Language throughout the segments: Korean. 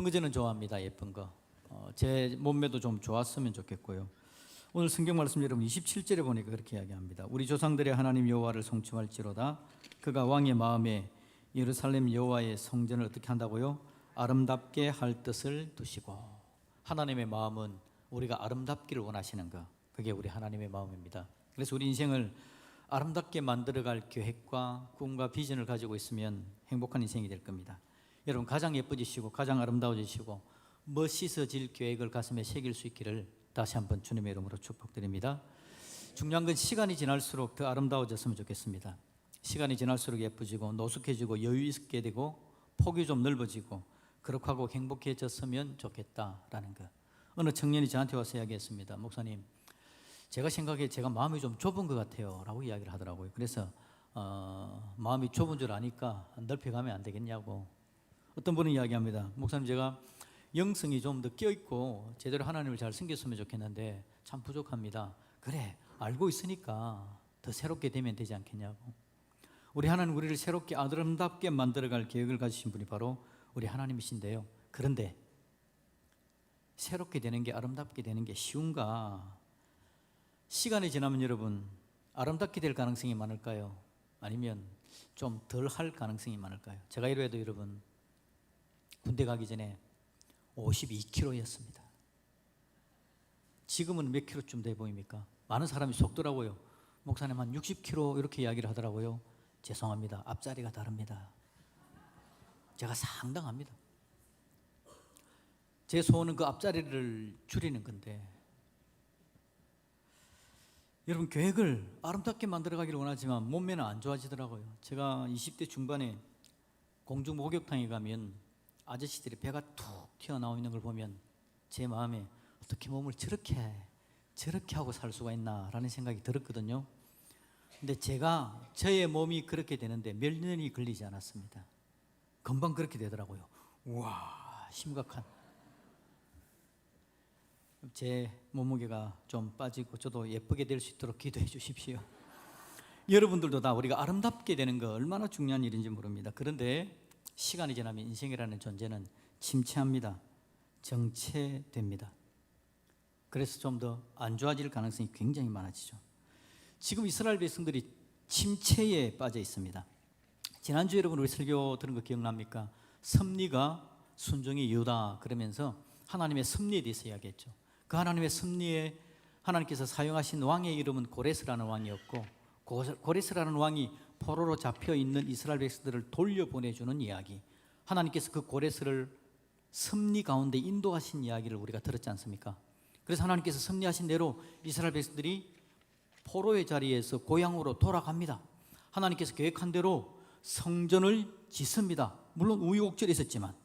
거 저는 좋아합니다. 예쁜 거. 제 몸매도 좀 좋았으면 좋겠고요. 오늘 성경 말씀 여러분 27절에 보니까 그렇게 이야기합니다. 우리 조상들의 하나님 여호와를 송축할지로다. 그가 왕의 마음에 예루살렘 여호와의 성전을 어떻게 한다고요? 아름답게 할 뜻을 두시고. 하나님의 마음은 우리가 아름답기를 원하시는 거. 그게 우리 하나님의 마음입니다. 그래서 우리 인생을 아름답게 만들어갈 계획과 꿈과 비전을 가지고 있으면 행복한 인생이 될 겁니다. 여러분 가장 예뻐지시고 가장 아름다워지시고 멋있어질 계획을 가슴에 새길 수 있기를 다시 한번 주님의 이름으로 축복드립니다. 중요한 건 시간이 지날수록 더 아름다워졌으면 좋겠습니다. 시간이 지날수록 예뻐지고 노숙해지고 여유 있게 되고 폭이 좀 넓어지고 그렇게 하고 행복해졌으면 좋겠다라는 거. 어느 청년이 저한테 와서 이야기했습니다. 목사님, 제가 생각에 제가 마음이 좀 좁은 것 같아요 라고 이야기를 하더라고요. 그래서 마음이 좁은 줄 아니까 넓혀가면 안 되겠냐고. 어떤 분은 이야기합니다. 목사님, 제가 영성이 좀 더 껴있고 제대로 하나님을 잘 섬겼으면 좋겠는데 참 부족합니다. 그래, 알고 있으니까 더 새롭게 되면 되지 않겠냐고. 우리 하나님 우리를 새롭게 아름답게 만들어갈 계획을 가지신 분이 바로 우리 하나님이신데요. 그런데 새롭게 되는 게 아름답게 되는 게 쉬운가? 시간이 지나면 여러분 아름답게 될 가능성이 많을까요? 아니면 좀 덜 할 가능성이 많을까요? 제가 이래도 여러분 군대 가기 전에 52kg였습니다. 지금은 몇 킬로쯤 돼 보입니까? 많은 사람이 속더라고요. 목사님 한 60kg 이렇게 이야기를 하더라고요. 죄송합니다. 앞자리가 다릅니다. 제가 상당합니다. 제 소원은 그 앞자리를 줄이는 건데, 여러분 계획을 아름답게 만들어가기를 원하지만 몸매는 안 좋아지더라고요. 제가 20대 중반에 공중 목욕탕에 가면 아저씨들이 배가 툭 튀어나와 있는 걸 보면 제 마음에 어떻게 몸을 저렇게 하고 살 수가 있나 라는 생각이 들었거든요. 근데 저의 몸이 그렇게 되는데 몇 년이 걸리지 않았습니다. 금방 그렇게 되더라고요. 우와, 심각한. 제 몸무게가 좀 빠지고 저도 예쁘게 될 수 있도록 기도해 주십시오. 여러분들도 다 우리가 아름답게 되는 거 얼마나 중요한 일인지 모릅니다. 그런데 시간이 지나면 인생이라는 존재는 침체합니다. 정체됩니다. 그래서 좀 더 안 좋아질 가능성이 굉장히 많아지죠. 지금 이스라엘 백성들이 침체에 빠져 있습니다. 지난주 여러분 우리 설교 들은 거 기억납니까? 섭리가 순종의 이유다 그러면서 하나님의 섭리에 대해서 이야기했죠. 그 하나님의 섭리에 하나님께서 사용하신 왕의 이름은 고레스라는 왕이었고, 고레스라는 왕이 포로로 잡혀있는 이스라엘 백성들을 돌려보내주는 이야기, 하나님께서 그 고레스를 섭리 가운데 인도하신 이야기를 우리가 들었지 않습니까? 그래서 하나님께서 섭리하신 대로 이스라엘 백성들이 포로의 자리에서 고향으로 돌아갑니다. 하나님께서 계획한 대로 성전을 짓습니다. 물론 우여곡절이 있었지만.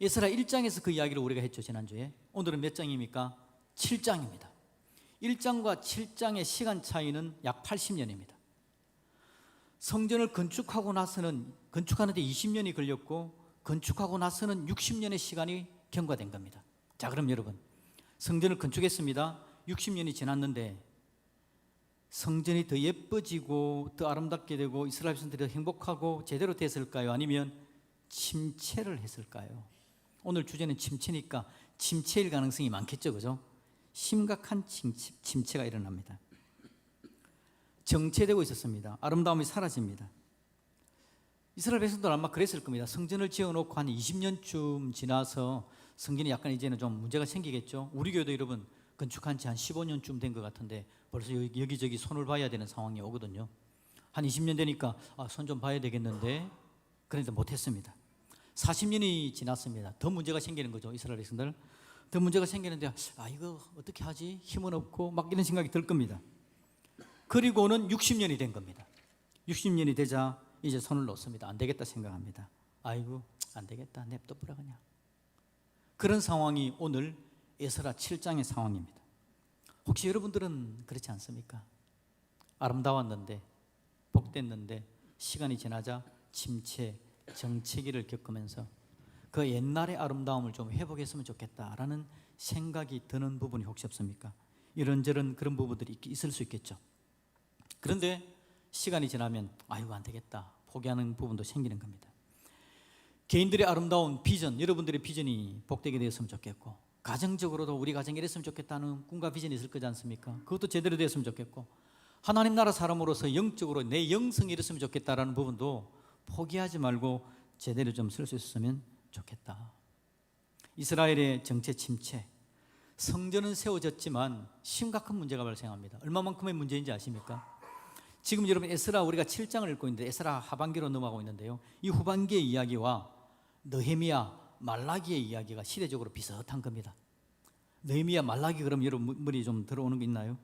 에스라 1장에서 그 이야기를 우리가 했죠, 지난주에. 오늘은 몇 장입니까? 7장입니다. 1장과 7장의 시간 차이는 약 80년입니다. 성전을 건축하는데 20년이 걸렸고, 건축하고 나서는 60년의 시간이 경과된 겁니다. 자, 그럼 여러분, 성전을 건축했습니다. 60년이 지났는데 성전이 더 예뻐지고 더 아름답게 되고 이스라엘 백성들이 더 행복하고 제대로 됐을까요? 아니면 침체를 했을까요? 오늘 주제는 침체니까 침체일 가능성이 많겠죠, 그죠? 심각한 침체가 일어납니다. 정체되고 있었습니다. 아름다움이 사라집니다. 이스라엘 백성들 아마 그랬을 겁니다. 성전을 지어놓고 한 20년쯤 지나서 성전이 약간 이제는 좀 문제가 생기겠죠. 우리 교회도 여러분 건축한 지 한 15년쯤 된 것 같은데 벌써 여기저기 손을 봐야 되는 상황이 오거든요. 한 20년 되니까 손 좀 봐야 되겠는데, 그런데 못했습니다. 40년이 지났습니다. 더 문제가 생기는 거죠, 이스라엘 백성들. 더 문제가 생기는데 이거 어떻게 하지? 힘은 없고 막 이런 생각이 들 겁니다. 그리고는 60년이 된 겁니다. 60년이 되자 이제 손을 놓습니다. 안 되겠다 생각합니다. 아이고 안 되겠다, 냅둬보라 그냥. 그런 상황이 오늘 에스라 7장의 상황입니다. 혹시 여러분들은 그렇지 않습니까? 아름다웠는데 복됐는데 시간이 지나자 침체, 정체기를 겪으면서 그 옛날의 아름다움을 좀 회복했으면 좋겠다라는 생각이 드는 부분이 혹시 없습니까? 이런저런 그런 부분들이 있을 수 있겠죠. 그런데 시간이 지나면 아이고 안 되겠다 포기하는 부분도 생기는 겁니다. 개인들의 아름다운 비전, 여러분들의 비전이 복되게 되었으면 좋겠고, 가정적으로도 우리 가정이 이랬으면 좋겠다는 꿈과 비전이 있을 거지 않습니까? 그것도 제대로 되었으면 좋겠고, 하나님 나라 사람으로서 영적으로 내 영성이 이랬으면 좋겠다라는 부분도 포기하지 말고 제대로 좀 쓸 수 있었으면 좋겠다. 이스라엘의 정체 침체, 성전은 세워졌지만 심각한 문제가 발생합니다. 얼마만큼의 문제인지 아십니까? 지금 여러분 에스라, 우리가 7장을 읽고 있는데 에스라 하반기로 넘어가고 있는데요, 이 후반기의 이야기와 느헤미야, 말라기의 이야기가 시대적으로 비슷한 겁니다. 느헤미야, 말라기, 그럼 여러분 머리에 좀 들어오는 게 있나요?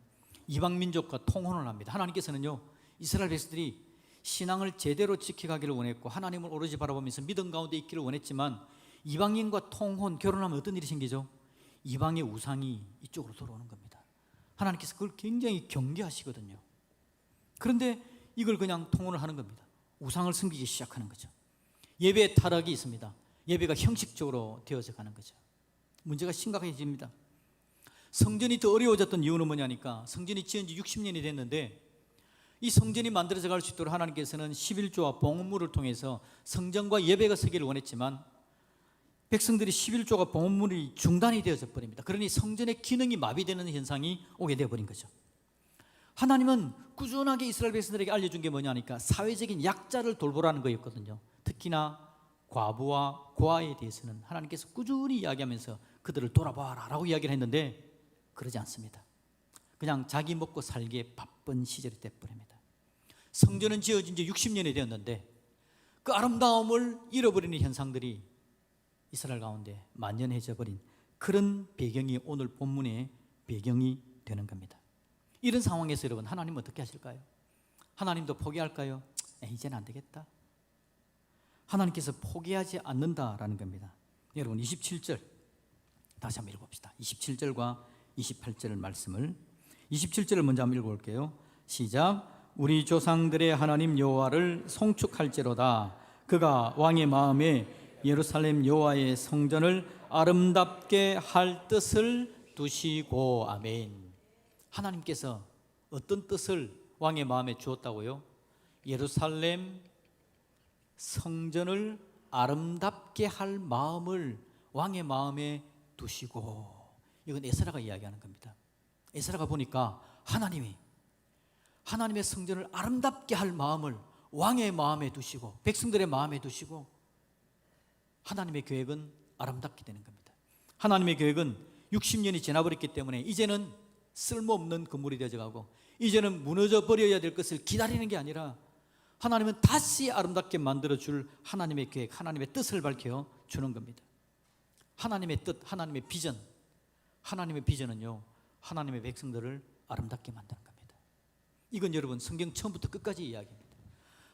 이방 민족과 통혼을 합니다. 하나님께서는요, 이스라엘 백성들이 신앙을 제대로 지켜가기를 원했고 하나님을 오로지 바라보면서 믿음 가운데 있기를 원했지만, 이방인과 통혼, 결혼하면 어떤 일이 생기죠? 이방의 우상이 이쪽으로 들어오는 겁니다. 하나님께서 그걸 굉장히 경계하시거든요. 그런데 이걸 그냥 통혼을 하는 겁니다. 우상을 섬기기 시작하는 거죠. 예배에 타락이 있습니다. 예배가 형식적으로 되어져 가는 거죠. 문제가 심각해집니다. 성전이 더 어려워졌던 이유는 뭐냐니까, 성전이 지은 지 60년이 됐는데 이 성전이 만들어져 갈 수 있도록 하나님께서는 11조와 봉헌물을 통해서 성전과 예배가 서기를 원했지만, 백성들이 11조가 봉헌물이 중단이 되어져 버립니다. 그러니 성전의 기능이 마비되는 현상이 오게 되어버린 거죠. 하나님은 꾸준하게 이스라엘 백성들에게 알려준 게 뭐냐니까, 사회적인 약자를 돌보라는 거였거든요. 특히나 과부와 고아에 대해서는 하나님께서 꾸준히 이야기하면서 그들을 돌아봐라 라고 이야기를 했는데, 그러지 않습니다. 그냥 자기 먹고 살기에 바쁜 시절이 돼버립니다. 성전은 지어진 지 60년이 되었는데 그 아름다움을 잃어버리는 현상들이 이스라엘 가운데 만연해져 버린 그런 배경이 오늘 본문의 배경이 되는 겁니다. 이런 상황에서 여러분, 하나님은 어떻게 하실까요? 하나님도 포기할까요? 이제는 안 되겠다. 하나님께서 포기하지 않는다라는 겁니다. 여러분 27절 다시 한번 읽어봅시다. 27절과 28절 말씀을, 27절을 먼저 한번 읽어볼게요. 시작. 우리 조상들의 하나님 여호와를 송축할지로다. 그가 왕의 마음에 예루살렘 여호와의 성전을 아름답게 할 뜻을 두시고. 아멘. 하나님께서 어떤 뜻을 왕의 마음에 주었다고요? 예루살렘 성전을 아름답게 할 마음을 왕의 마음에 두시고. 이건 에스라가 이야기하는 겁니다. 에스라가 보니까 하나님의 성전을 아름답게 할 마음을 왕의 마음에 두시고 백성들의 마음에 두시고, 하나님의 계획은 아름답게 되는 겁니다. 하나님의 계획은 60년이 지나버렸기 때문에 이제는 쓸모없는 건물이 되어가고 이제는 무너져 버려야 될 것을 기다리는 게 아니라, 하나님은 다시 아름답게 만들어줄 하나님의 계획, 하나님의 뜻을 밝혀주는 겁니다. 하나님의 뜻, 하나님의 비전, 하나님의 비전은요, 하나님의 백성들을 아름답게 만드는 겁니다. 이건 여러분 성경 처음부터 끝까지 이야기입니다.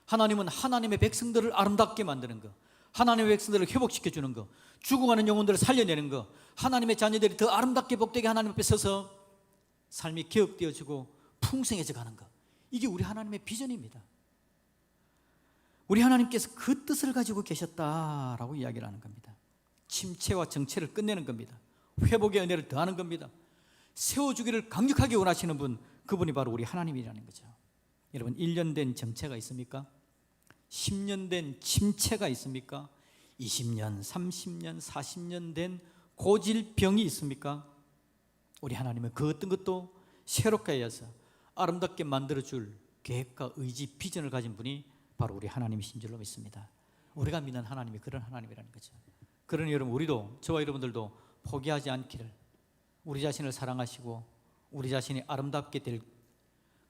하나님은 하나님의 백성들을 아름답게 만드는 것, 하나님의 백성들을 회복시켜주는 것, 죽어가는 영혼들을 살려내는 것, 하나님의 자녀들이 더 아름답게 복되게 하나님 앞에 서서 삶이 개혁되어지고 풍성해져 가는 것, 이게 우리 하나님의 비전입니다. 우리 하나님께서 그 뜻을 가지고 계셨다라고 이야기를 하는 겁니다. 침체와 정체를 끝내는 겁니다. 회복의 은혜를 더하는 겁니다. 세워주기를 강력하게 원하시는 분, 그분이 바로 우리 하나님이라는 거죠. 여러분 1년 된 정체가 있습니까? 10년 된 침체가 있습니까? 20년, 30년, 40년 된 고질병이 있습니까? 우리 하나님은 그 어떤 것도 새롭게 하여서 아름답게 만들어줄 계획과 의지, 비전을 가진 분이 바로 우리 하나님이신 줄로 믿습니다. 우리가 믿는 하나님이 그런 하나님이라는 거죠. 그러니 여러분, 우리도, 저와 여러분들도 포기하지 않기를, 우리 자신을 사랑하시고 우리 자신이 아름답게 될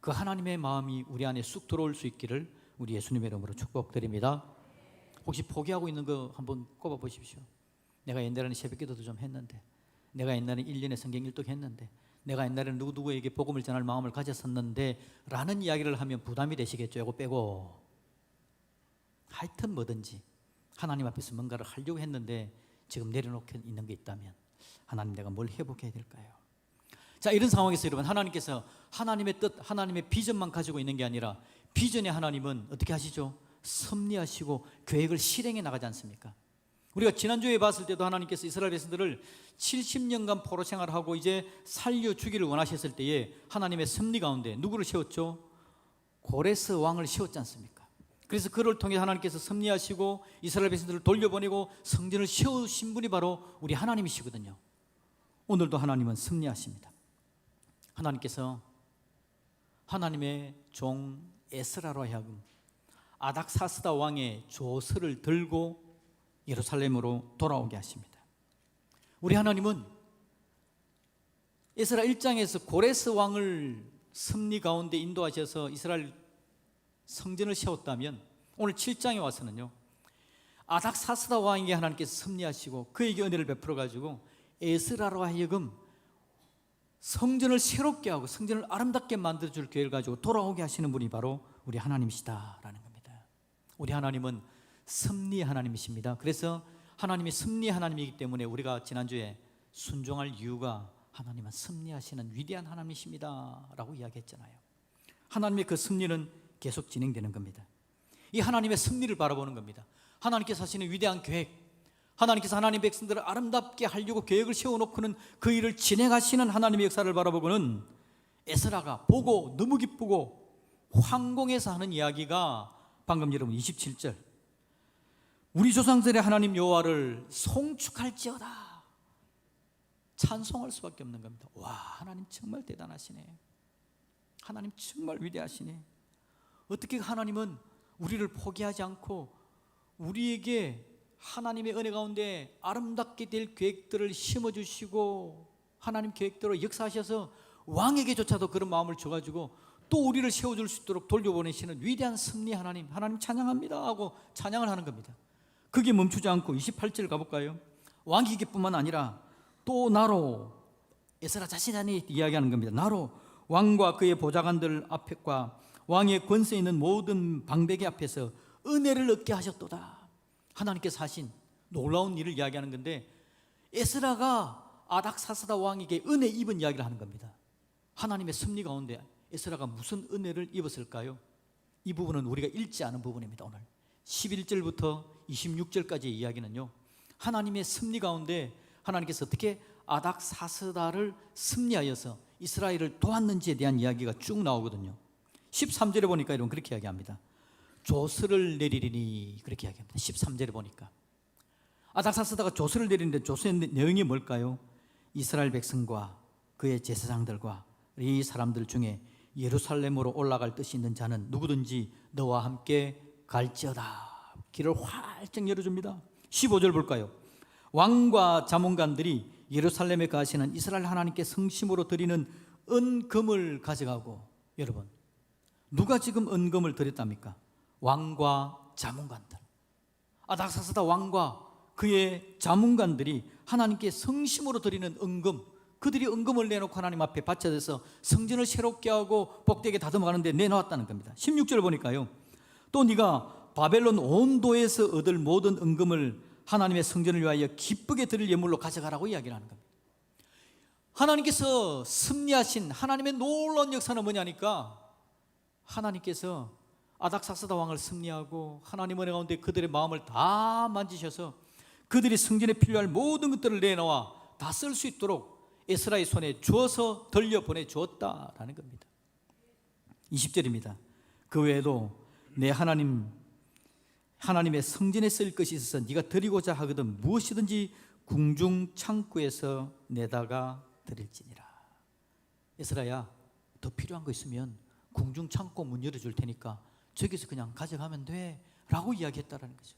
그 하나님의 마음이 우리 안에 쑥 들어올 수 있기를 우리 예수님의 이름으로 축복드립니다. 혹시 포기하고 있는 거 한번 꼽아 보십시오. 내가 옛날에는 새벽기도도 좀 했는데, 내가 옛날에 1년에 성경 일독 했는데, 내가 옛날에는 누구에게 복음을 전할 마음을 가졌었는데 라는 이야기를 하면 부담이 되시겠죠. 이거 빼고 하여튼 뭐든지 하나님 앞에서 뭔가를 하려고 했는데 지금 내려놓고 있는 게 있다면, 하나님 내가 뭘 회복해야 될까요? 자, 이런 상황에서 여러분, 하나님께서 하나님의 뜻, 하나님의 비전만 가지고 있는 게 아니라, 비전의 하나님은 어떻게 하시죠? 섭리하시고 계획을 실행해 나가지 않습니까? 우리가 지난주에 봤을 때도 하나님께서 이스라엘 백성들을 70년간 포로 생활하고 이제 살려주기를 원하셨을 때에 하나님의 섭리 가운데 누구를 세웠죠? 고레스 왕을 세웠지 않습니까? 그래서 그를 통해 하나님께서 섭리하시고 이스라엘 백성들을 돌려보내고 성전을 세우신 분이 바로 우리 하나님이시거든요. 오늘도 하나님은 섭리하십니다. 하나님께서 하나님의 종 에스라로 하여금 아닥사스다 왕의 조서를 들고 예루살렘으로 돌아오게 하십니다. 우리 하나님은 에스라 1장에서 고레스 왕을 섭리 가운데 인도하셔서 이스라엘 성전을 세웠다면 오늘 7장에 와서는요, 아닥사스다 왕에게 하나님께서 섭리하시고 그에게 은혜를 베풀어 가지고 에스라로 하여금 성전을 새롭게 하고 성전을 아름답게 만들어줄 계획을 가지고 돌아오게 하시는 분이 바로 우리 하나님이시다라는 겁니다. 우리 하나님은 섭리 하나님이십니다. 그래서 하나님이 섭리 하나님이기 때문에 우리가 지난주에 순종할 이유가 하나님은 섭리하시는 위대한 하나님이십니다 라고 이야기했잖아요. 하나님의 그 섭리는 계속 진행되는 겁니다. 이 하나님의 섭리를 바라보는 겁니다. 하나님께서 하시는 위대한 계획, 하나님께서 하나님 백성들을 아름답게 하려고 계획을 세워놓고는 그 일을 진행하시는 하나님의 역사를 바라보고는 에스라가 보고 너무 기쁘고 황공해서 하는 이야기가 방금 여러분 27절, 우리 조상들의 하나님 여호와를 송축할지어다, 찬송할 수밖에 없는 겁니다. 와, 하나님 정말 대단하시네, 하나님 정말 위대하시네. 어떻게 하나님은 우리를 포기하지 않고 우리에게 하나님의 은혜 가운데 아름답게 될 계획들을 심어주시고 하나님 계획대로 역사하셔서 왕에게조차도 그런 마음을 줘가지고 또 우리를 세워줄 수 있도록 돌려보내시는 위대한 섭리 하나님, 하나님 찬양합니다 하고 찬양을 하는 겁니다. 그게 멈추지 않고 28절 가볼까요? 왕이 기뿐만 아니라 또 나로, 에스라 자신이 이야기하는 겁니다. 나로 왕과 그의 보좌관들 앞과 왕의 권세 있는 모든 방백의 앞에서 은혜를 얻게 하셨도다. 하나님께서 하신 놀라운 일을 이야기하는 건데, 에스라가 아닥사스다 왕에게 은혜 입은 이야기를 하는 겁니다. 하나님의 섭리 가운데 에스라가 무슨 은혜를 입었을까요? 이 부분은 우리가 읽지 않은 부분입니다. 오늘 11절부터 26절까지의 이야기는요, 하나님의 섭리 가운데 하나님께서 어떻게 아닥사스다를 섭리하여서 이스라엘을 도왔는지에 대한 이야기가 쭉 나오거든요. 13절에 보니까 이런 그렇게 이야기합니다. 조서를 내리리니, 그렇게 이야기합니다. 13절에 보니까 아닥사스다가 조서를 내리는데 조서의 내용이 뭘까요? 이스라엘 백성과 그의 제사장들과 이 사람들 중에 예루살렘으로 올라갈 뜻이 있는 자는 누구든지 너와 함께 갈지어다. 길을 활짝 열어줍니다. 15절 볼까요? 왕과 자문관들이 예루살렘에 가시는 이스라엘 하나님께 성심으로 드리는 은금을 가져가고, 여러분 누가 지금 은금을 드렸답니까? 왕과 자문관들, 아닥사스다 왕과 그의 자문관들이 하나님께 성심으로 드리는 은금, 그들이 은금을 내놓고 하나님 앞에 바쳐져서 성전을 새롭게 하고 복되게 다듬어가는데 내놓았다는 겁니다. 16절 보니까요, 또 네가 바벨론 온도에서 얻을 모든 은금을 하나님의 성전을 위하여 기쁘게 드릴 예물로 가져가라고 이야기를 하는 겁니다. 하나님께서 섭리하신 하나님의 놀라운 역사는 뭐냐니까, 하나님께서 아닥사스다 왕을 섭리하고 하나님 은혜 가운데 그들의 마음을 다 만지셔서 그들이 성전에 필요할 모든 것들을 내놓아 다 쓸 수 있도록 에스라의 손에 주어서 돌려보내 주었다라는 겁니다. 20절입니다. 그 외에도 내 하나님의 성전에 쓸 것이 있어서 네가 드리고자 하거든 무엇이든지 궁중 창고에서 내다가 드릴지니라. 에스라야, 더 필요한 거 있으면 궁중 창고 문 열어줄 테니까 저기서 그냥 가져가면 돼 라고 이야기했다라는 거죠.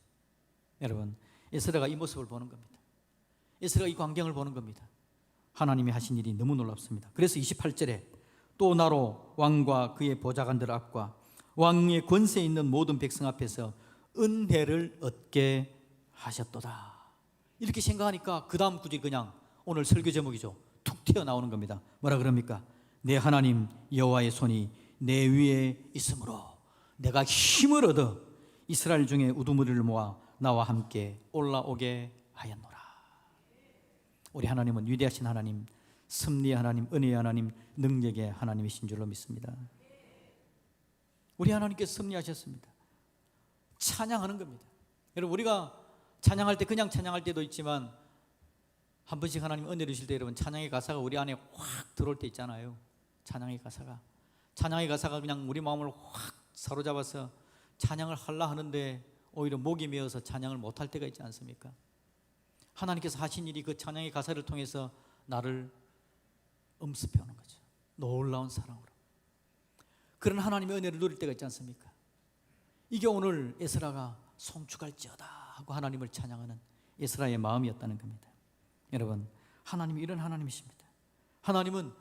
여러분, 에스라가 이 모습을 보는 겁니다. 에스라가 이 광경을 보는 겁니다. 하나님이 하신 일이 너무 놀랍습니다. 그래서 28절에 또 나로 왕과 그의 보좌관들 앞과 왕의 권세 있는 모든 백성 앞에서 은혜를 얻게 하셨도다. 이렇게 생각하니까 그 다음 구절이 그냥 오늘 설교 제목이죠. 툭 튀어나오는 겁니다. 뭐라 그럽니까? 내 하나님 여호와의 손이 내 위에 있으므로 내가 힘을 얻어 이스라엘 중에 우두머리를 모아 나와 함께 올라오게 하였노라. 우리 하나님은 위대하신 하나님, 섭리의 하나님, 은혜의 하나님, 능력의 하나님이신 줄로 믿습니다. 우리 하나님께서 섭리하셨습니다. 찬양하는 겁니다. 여러분, 우리가 찬양할 때 그냥 찬양할 때도 있지만 한 번씩 하나님 은혜를 주실 때 여러분 찬양의 가사가 우리 안에 확 들어올 때 있잖아요. 찬양의 가사가 그냥 우리 마음을 확 사로잡아서 찬양을 하려 하는데 오히려 목이 메어서 찬양을 못할 때가 있지 않습니까? 하나님께서 하신 일이 그 찬양의 가사를 통해서 나를 음습해오는 거죠. 놀라운 사랑으로. 그런 하나님의 은혜를 누릴 때가 있지 않습니까? 이게 오늘 에스라가 송축할지어다 하고 하나님을 찬양하는 에스라의 마음이었다는 겁니다. 여러분, 하나님이 이런 하나님이십니다. 하나님은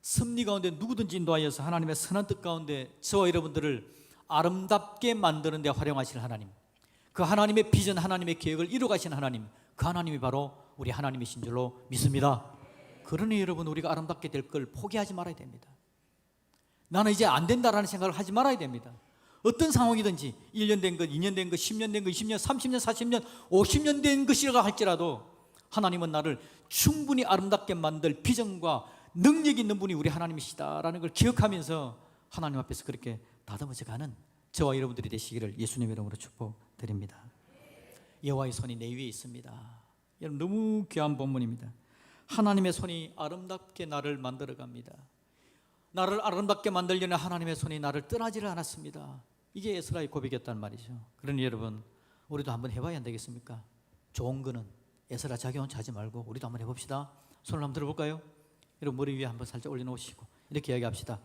섭리 가운데 누구든지 인도하여서 하나님의 선한 뜻 가운데 저와 여러분들을 아름답게 만드는 데 활용하실 하나님, 그 하나님의 비전, 하나님의 계획을 이루어가신 하나님, 그 하나님이 바로 우리 하나님이신 줄로 믿습니다. 그러니 여러분, 우리가 아름답게 될 걸 포기하지 말아야 됩니다. 나는 이제 안 된다라는 생각을 하지 말아야 됩니다. 어떤 상황이든지 1년 된 것, 2년 된 것, 10년 된 것, 20년, 30년, 40년, 50년 된 것이라고 할지라도 하나님은 나를 충분히 아름답게 만들 비전과 능력이 있는 분이 우리 하나님이시다라는 걸 기억하면서 하나님 앞에서 그렇게 다듬어져 가는 저와 여러분들이 되시기를 예수님의 이름으로 축복드립니다. 여호와의 손이 내 위에 있습니다. 여러분, 너무 귀한 본문입니다. 하나님의 손이 아름답게 나를 만들어갑니다. 나를 아름답게 만들려는 하나님의 손이 나를 떠나지를 않았습니다. 이게 에스라의 고백이었단 말이죠. 그러니 여러분, 우리도 한번 해봐야 안 되겠습니까? 좋은 거는 에스라 자기 혼자 하지 말고 우리도 한번 해봅시다. 손을 한번 들어볼까요? 여러분, 머리 위에 한번 살짝 올려놓으시고 이렇게 이야기합시다.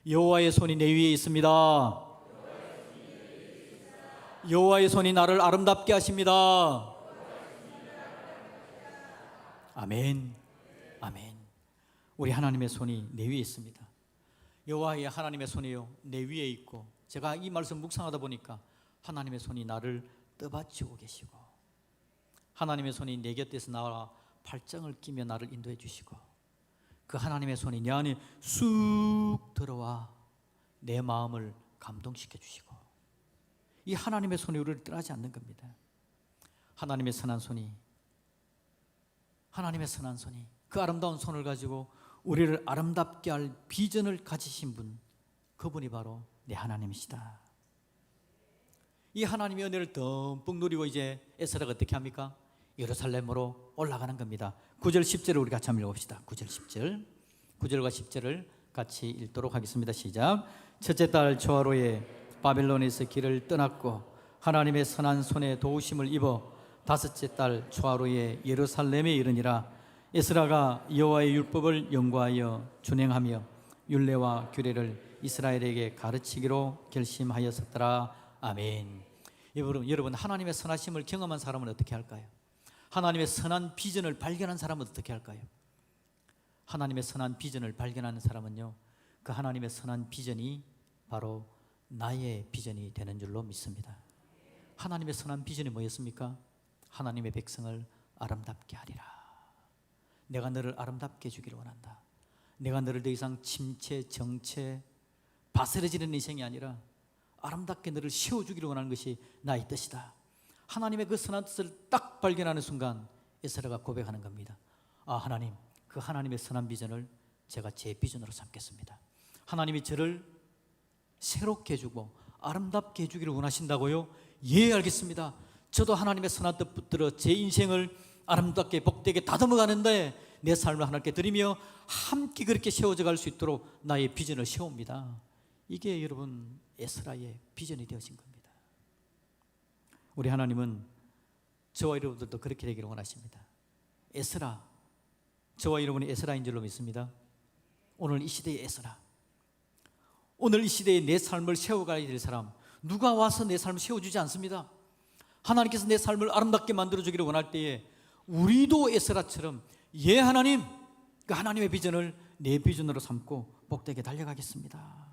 여호와의 손이 내 위에 있습니다. 여호와의 손이 나를 아름답게 하십니다. 아멘, 아멘. 우리 하나님의 손이 내 위에 있습니다. 여호와의 하나님의 손이요 내 위에 있고, 제가 이 말씀 묵상하다 보니까 하나님의 손이 나를 떠받치고 계시고, 하나님의 손이 내 곁에서 나와 팔짱을 끼며 나를 인도해 주시고, 그 하나님의 손이 내 안에 쑥 들어와 내 마음을 감동시켜 주시고, 이 하나님의 손이 우리를 떠나지 않는 겁니다. 하나님의 선한 손이, 하나님의 선한 손이, 그 아름다운 손을 가지고 우리를 아름답게 할 비전을 가지신 분, 그분이 바로 내 하나님이시다. 이 하나님의 은혜를 듬뿍 누리고 이제 에스라가 어떻게 합니까? 예루살렘으로 올라가는 겁니다. 9절 10절을 우리 같이 한번 읽어봅시다. 9절 10절, 9절과 10절을 같이 읽도록 하겠습니다. 시작. 첫째 달 초하루에 바벨론에서 길을 떠났고 하나님의 선한 손에 도우심을 입어 다섯째 달 초하루에 예루살렘에 이르니라. 에스라가 여호와의 율법을 연구하여 준행하며 율례와 규례를 이스라엘에게 가르치기로 결심하였었더라. 아멘. 여러분, 하나님의 선하심을 경험한 사람은 어떻게 할까요? 하나님의 선한 비전을 발견한 사람은 어떻게 할까요? 하나님의 선한 비전을 발견하는 사람은요, 그 하나님의 선한 비전이 바로 나의 비전이 되는 줄로 믿습니다. 하나님의 선한 비전이 뭐였습니까? 하나님의 백성을 아름답게 하리라. 내가 너를 아름답게 해주기를 원한다. 내가 너를 더 이상 침체, 정체, 바스러지는 인생이 아니라 아름답게 너를 세워주기를 원하는 것이 나의 뜻이다. 하나님의 그 선한 뜻을 딱 발견하는 순간 에스라가 고백하는 겁니다. 아, 하나님, 그 하나님의 선한 비전을 제가 제 비전으로 삼겠습니다. 하나님이 저를 새롭게 해주고 아름답게 해주기를 원하신다고요? 예, 알겠습니다. 저도 하나님의 선한 뜻 붙들어 제 인생을 아름답게 복되게 다듬어 가는데 내 삶을 하나님께 드리며 함께 그렇게 세워져 갈 수 있도록 나의 비전을 세웁니다. 이게 여러분 에스라의 비전이 되어진 겁니다. 우리 하나님은 저와 여러분들도 그렇게 되기를 원하십니다. 에스라, 저와 여러분이 에스라인 줄로 믿습니다. 오늘 이 시대의 에스라, 오늘 이 시대에 내 삶을 세워가야 될 사람, 누가 와서 내 삶을 세워주지 않습니다. 하나님께서 내 삶을 아름답게 만들어주기를 원할 때에 우리도 에스라처럼 예 하나님, 그 하나님의 비전을 내 비전으로 삼고 복되게 달려가겠습니다.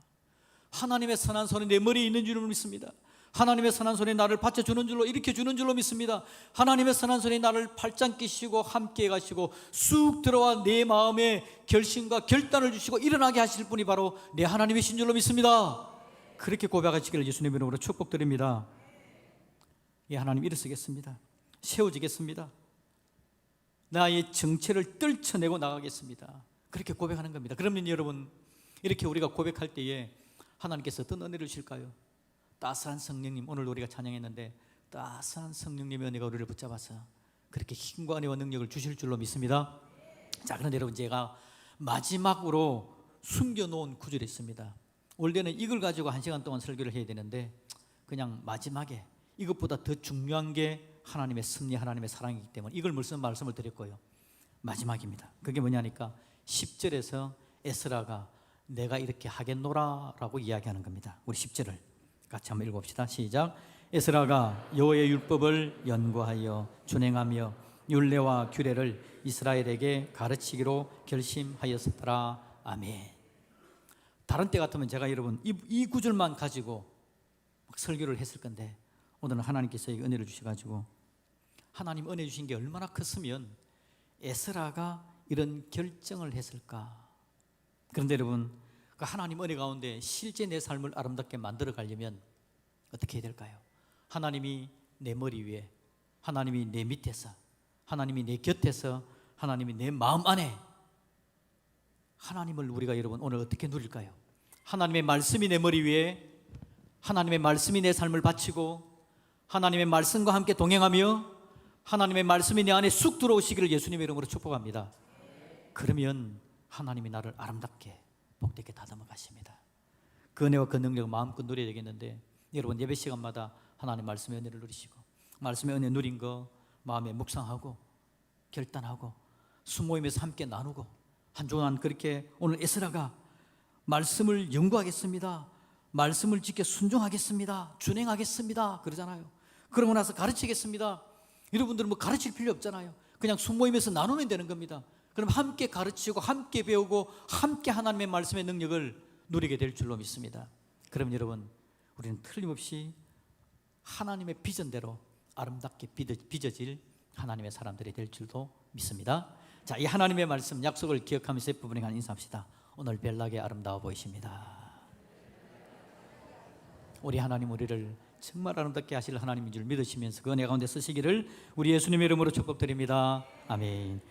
하나님의 선한 손이 내 머리에 있는 줄로 믿습니다. 하나님의 선한 손이 나를 받쳐주는 줄로, 일으켜주는 줄로 믿습니다. 하나님의 선한 손이 나를 팔짱 끼시고 함께 가시고 쑥 들어와 내 마음에 결심과 결단을 주시고 일어나게 하실 분이 바로 내 하나님이신 줄로 믿습니다. 그렇게 고백하시기를 예수님의 이름으로 축복드립니다. 예, 하나님 일어서겠습니다. 세워지겠습니다. 나의 정체를 떨쳐내고 나가겠습니다. 그렇게 고백하는 겁니다. 그러면 여러분, 이렇게 우리가 고백할 때에 하나님께서 어떤 은혜를 주실까요? 따스한 성령님, 오늘 우리가 찬양했는데 따스한 성령님의 은혜가 우리를 붙잡아서 그렇게 힘과 은혜와 능력을 주실 줄로 믿습니다. 자, 그런데 여러분, 제가 마지막으로 숨겨놓은 구절이 있습니다. 원래는 이걸 가지고 1시간 동안 설교를 해야 되는데 그냥 마지막에 이것보다 더 중요한 게 하나님의 섭리, 하나님의 사랑이기 때문에 이걸 무슨 말씀을 드렸고요. 마지막입니다. 그게 뭐냐니까 10절에서 에스라가 내가 이렇게 하겠노라 라고 이야기하는 겁니다. 우리 10절을 같이 한번 읽어봅시다. 시작. 에스라가 여호와의 율법을 연구하여 준행하며 율례와 규례를 이스라엘에게 가르치기로 결심하였더라. 아멘. 다른 때 같으면 제가 여러분 이 구절만 가지고 막 설교를 했을 건데 오늘은 하나님께서 은혜를 주셔가지고 하나님 은혜 주신 게 얼마나 컸으면 에스라가 이런 결정을 했을까. 그런데 여러분 그 하나님 은혜 가운데 실제 내 삶을 아름답게 만들어 가려면 어떻게 해야 될까요? 하나님이 내 머리 위에, 하나님이 내 밑에서, 하나님이 내 곁에서, 하나님이 내 마음 안에, 하나님을 우리가 여러분 오늘 어떻게 누릴까요? 하나님의 말씀이 내 머리 위에, 하나님의 말씀이 내 삶을 바치고 하나님의 말씀과 함께 동행하며 하나님의 말씀이 내 안에 쑥 들어오시기를 예수님의 이름으로 축복합니다. 그러면 하나님이 나를 아름답게 복되게 다듬어 가십니다. 그 은혜와 그 능력을 마음껏 누려야 되겠는데 여러분 예배 시간마다 하나님 말씀의 은혜를 누리시고 말씀의 은혜 누린 거 마음에 묵상하고 결단하고 수모임에서 함께 나누고 한 주간 그렇게 오늘 에스라가 말씀을 연구하겠습니다, 말씀을 지켜 순종하겠습니다, 준행하겠습니다 그러잖아요. 그러고 나서 가르치겠습니다. 여러분들은 뭐 가르칠 필요 없잖아요. 그냥 수모임에서 나누면 되는 겁니다. 그럼 함께 가르치고 함께 배우고 함께 하나님의 말씀의 능력을 누리게 될 줄로 믿습니다. 그럼 여러분 우리는 틀림없이 하나님의 비전대로 아름답게 빚어질 하나님의 사람들이 될 줄도 믿습니다. 자, 이 하나님의 말씀 약속을 기억하면서 부분에 간 인사합시다. 오늘 별나게 아름다워 보이십니다. 우리 하나님 우리를 정말 아름답게 하실 하나님인 줄 믿으시면서 그 은혜 가운데 쓰시기를 우리 예수님의 이름으로 축복드립니다. 아멘.